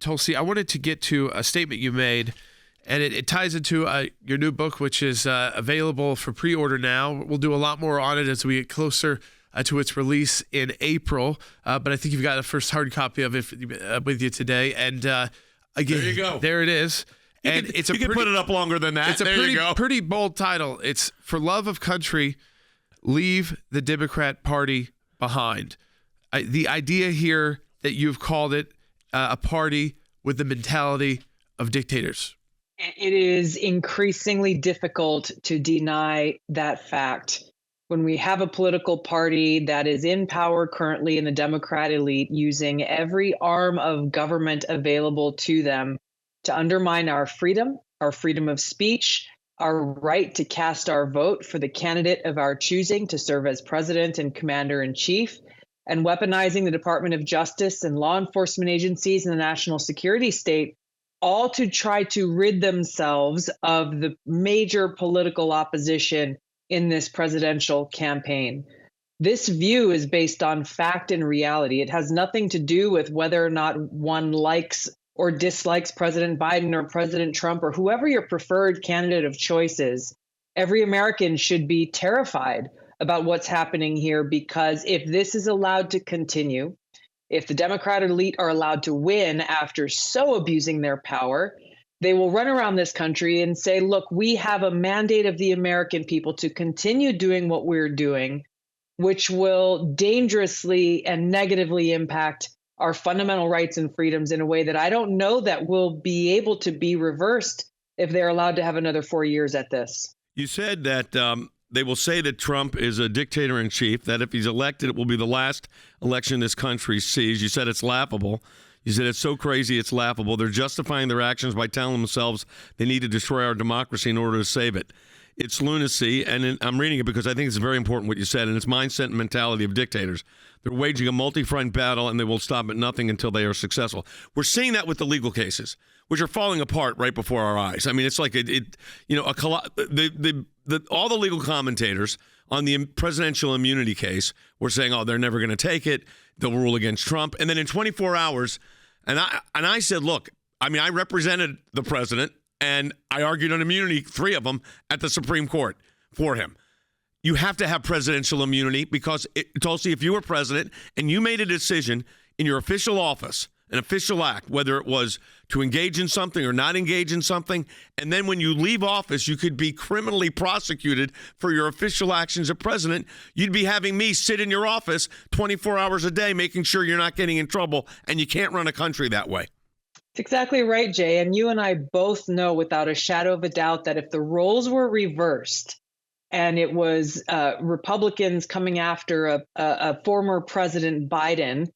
Tulsi, I wanted to get to a statement you made, and it ties into your new book, which is available for pre-order now. We'll do a lot more on it as we get closer to its release in April, but I think you've got a first hard copy of it with you today. And again, there you go. There it is. And you can put it up longer than that. It's a pretty bold title. It's For Love of Country, Leave the Democrat Party Behind. The idea here that you've called it a party with the mentality of dictators. It is increasingly difficult to deny that fact. When we have a political party that is in power currently in the Democrat elite, using every arm of government available to them to undermine our freedom of speech, our right to cast our vote for the candidate of our choosing to serve as president and commander in chief, and weaponizing the Department of Justice and law enforcement agencies and the national security state, all to try to rid themselves of the major political opposition in this presidential campaign. This view is based on fact and reality. It has nothing to do with whether or not one likes or dislikes President Biden or President Trump or whoever your preferred candidate of choice is. Every American should be terrified about what's happening here, because if this is allowed to continue, if the Democrat elite are allowed to win after so abusing their power, they will run around this country and say, look, we have a mandate of the American people to continue doing what we're doing, which will dangerously and negatively impact our fundamental rights and freedoms in a way that I don't know that will be able to be reversed if they're allowed to have another 4 years at this. You said that they will say that Trump is a dictator in chief, that if he's elected, it will be the last election this country sees. You said it's laughable. You said it's so crazy, it's laughable. They're justifying their actions by telling themselves they need to destroy our democracy in order to save it. It's lunacy, and I'm reading it because I think it's very important what you said, and it's mindset and mentality of dictators. They're waging a multi-front battle, and they will stop at nothing until they are successful. We're seeing that with the legal cases, which are falling apart right before our eyes. I mean, it's like all the legal commentators on the presidential immunity case were saying, "Oh, they're never going to take it. They'll rule against Trump." And then in 24 hours, and I said, "Look, I mean, I represented the president." And I argued on immunity, 3 of them, at the Supreme Court for him. You have to have presidential immunity because, Tulsi, if you were president and you made a decision in your official office, an official act, whether it was to engage in something or not engage in something, and then when you leave office, you could be criminally prosecuted for your official actions as president, you'd be having me sit in your office 24 hours a day making sure you're not getting in trouble, and you can't run a country that way. Exactly right, Jay. And you and I both know without a shadow of a doubt that if the roles were reversed and it was Republicans coming after a former President Biden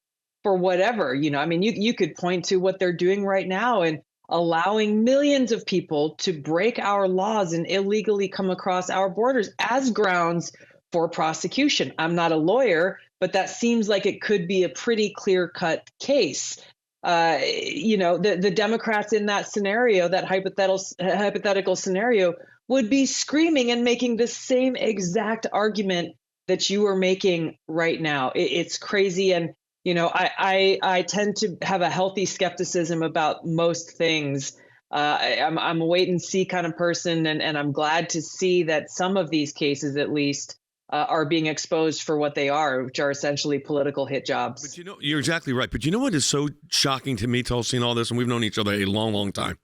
for whatever, you could point to what they're doing right now and allowing millions of people to break our laws and illegally come across our borders as grounds for prosecution. I'm not a lawyer, but that seems like it could be a pretty clear-cut case. The Democrats in that scenario, that hypothetical scenario, would be screaming and making the same exact argument that you are making right now. It's crazy. And, I tend to have a healthy skepticism about most things. I'm a wait and see kind of person. And I'm glad to see that some of these cases, at least, are being exposed for what they are, which are essentially political hit jobs. But you're exactly right. But you know what is so shocking to me, Tulsi, and all this, and we've known each other a long, long time.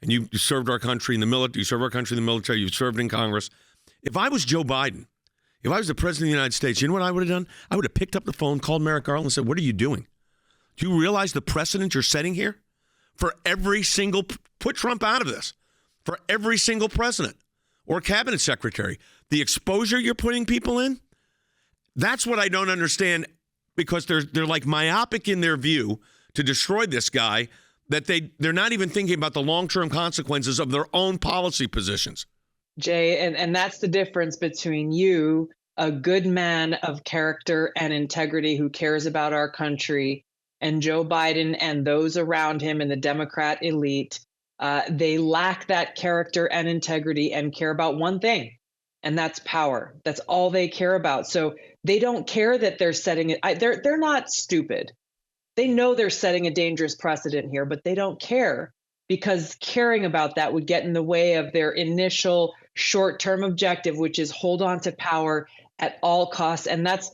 And you served our country in the military. You served our country in the military. You've served in Congress. If I was Joe Biden, if I was the president of the United States, you know what I would have done? I would have picked up the phone, called Merrick Garland, and said, "What are you doing? Do you realize the precedent you're setting here? For every single, put Trump out of this, for every single president or cabinet secretary, the exposure you're putting people in, that's what I don't understand, because they're like myopic in their view to destroy this guy, that they're not even thinking about the long-term consequences of their own policy positions." Jay, and that's the difference between you, a good man of character and integrity who cares about our country, and Joe Biden and those around him in the Democrat elite. They lack that character and integrity and care about one thing, and that's power. That's all they care about. So they don't care that they're setting it. They're not stupid. They know they're setting a dangerous precedent here, but they don't care because caring about that would get in the way of their initial short-term objective, which is hold on to power at all costs. And that's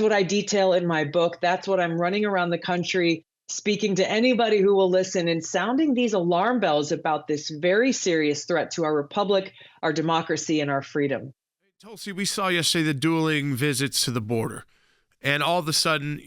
what I detail in my book. That's what I'm running around the country speaking to anybody who will listen and sounding these alarm bells about this very serious threat to our republic, our democracy, and our freedom. Tulsi, we saw yesterday the dueling visits to the border. And all of a sudden,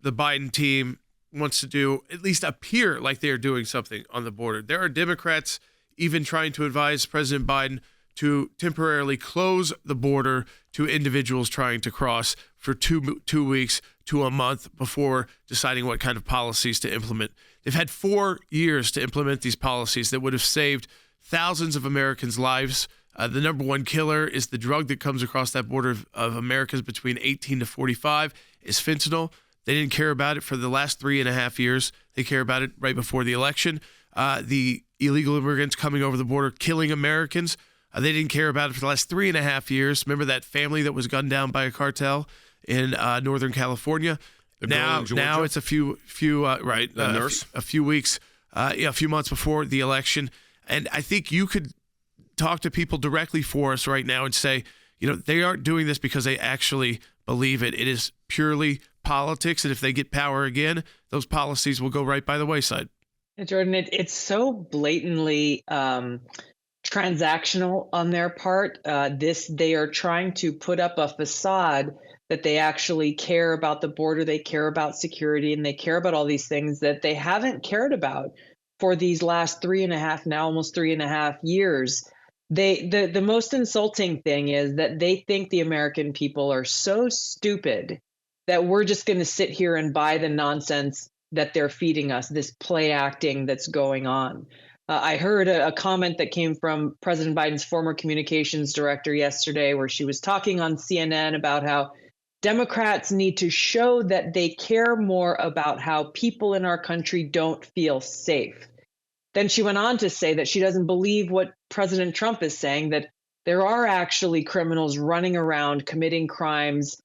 the Biden team wants to do, at least appear like they are doing something on the border. There are Democrats even trying to advise President Biden to temporarily close the border to individuals trying to cross for two weeks to a month before deciding what kind of policies to implement. They've had 4 years to implement these policies that would have saved thousands of Americans' lives. The number one killer is the drug that comes across that border of Americans between 18 to 45 is fentanyl. They didn't care about it for the last 3.5 years. They care about it right before the election. The illegal immigrants coming over the border, killing Americans. They didn't care about it for the last 3.5 years. Remember that family that was gunned down by a cartel in Northern California? Now it's a few nurse, a few weeks, a few months before the election. And I think you could talk to people directly for us right now and say, they aren't doing this because they actually believe it. It is purely politics. And if they get power again, those policies will go right by the wayside. Jordan, it's so blatantly transactional on their part. They are trying to put up a facade that they actually care about the border, they care about security, and they care about all these things that they haven't cared about for these last 3.5 years. The most insulting thing is that they think the American people are so stupid that we're just going to sit here and buy the nonsense that they're feeding us, this play acting that's going on. I heard a comment that came from President Biden's former communications director yesterday, where she was talking on CNN about how Democrats need to show that they care more about how people in our country don't feel safe. Then she went on to say that she doesn't believe what President Trump is saying, that there are actually criminals running around committing crimes,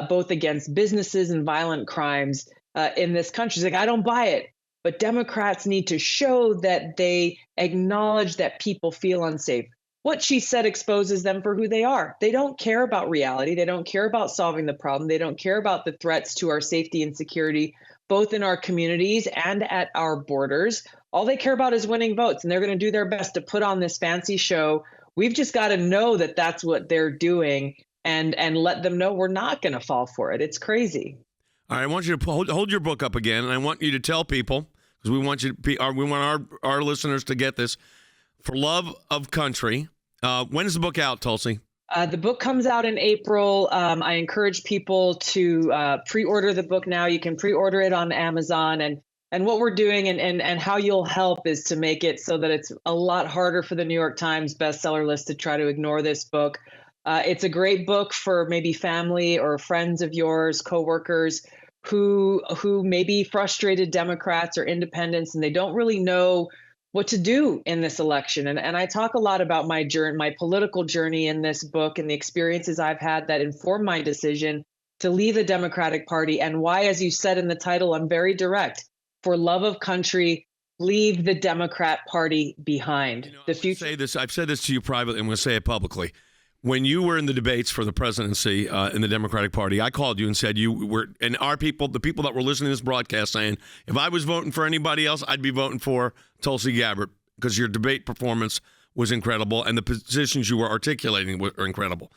both against businesses and violent crimes in this country. She's like, I don't buy it. But Democrats need to show that they acknowledge that people feel unsafe. What she said exposes them for who they are. They don't care about reality. They don't care about solving the problem. They don't care about the threats to our safety and security, both in our communities and at our borders. All they care about is winning votes, and they're going to do their best to put on this fancy show. We've just got to know that that's what they're doing and let them know we're not going to fall for it. It's crazy. All right, I want you to hold your book up again, and I want you to tell people, because we want our listeners to get this. For Love of Country. When is the book out, Tulsi? The book comes out in April. I encourage people to pre-order the book now. You can pre-order it on Amazon. And what we're doing and how you'll help is to make it so that it's a lot harder for the New York Times bestseller list to try to ignore this book. It's a great book for maybe family or friends of yours, coworkers who may be frustrated Democrats or independents, and they don't really know what to do in this election. And I talk a lot about my political journey in this book and the experiences I've had that inform my decision to leave the Democratic Party, and why, as you said in the title, I'm very direct. For love of country, leave the Democrat Party behind. The future. I've said this to you privately. I'm going to say it publicly. When you were in the debates for the presidency in the Democratic Party, I called you and said you were, and our people, the people that were listening to this broadcast, saying, if I was voting for anybody else, I'd be voting for Tulsi Gabbard, because your debate performance was incredible and the positions you were articulating were incredible.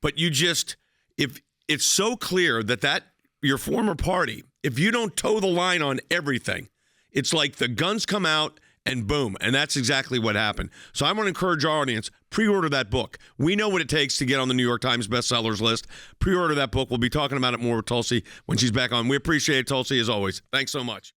But if it's so clear that your former party, if you don't toe the line on everything, it's like the guns come out and boom. And that's exactly what happened. So I want to encourage our audience, pre-order that book. We know what it takes to get on the New York Times bestsellers list. Pre-order that book. We'll be talking about it more with Tulsi when she's back on. We appreciate it, Tulsi, as always. Thanks so much.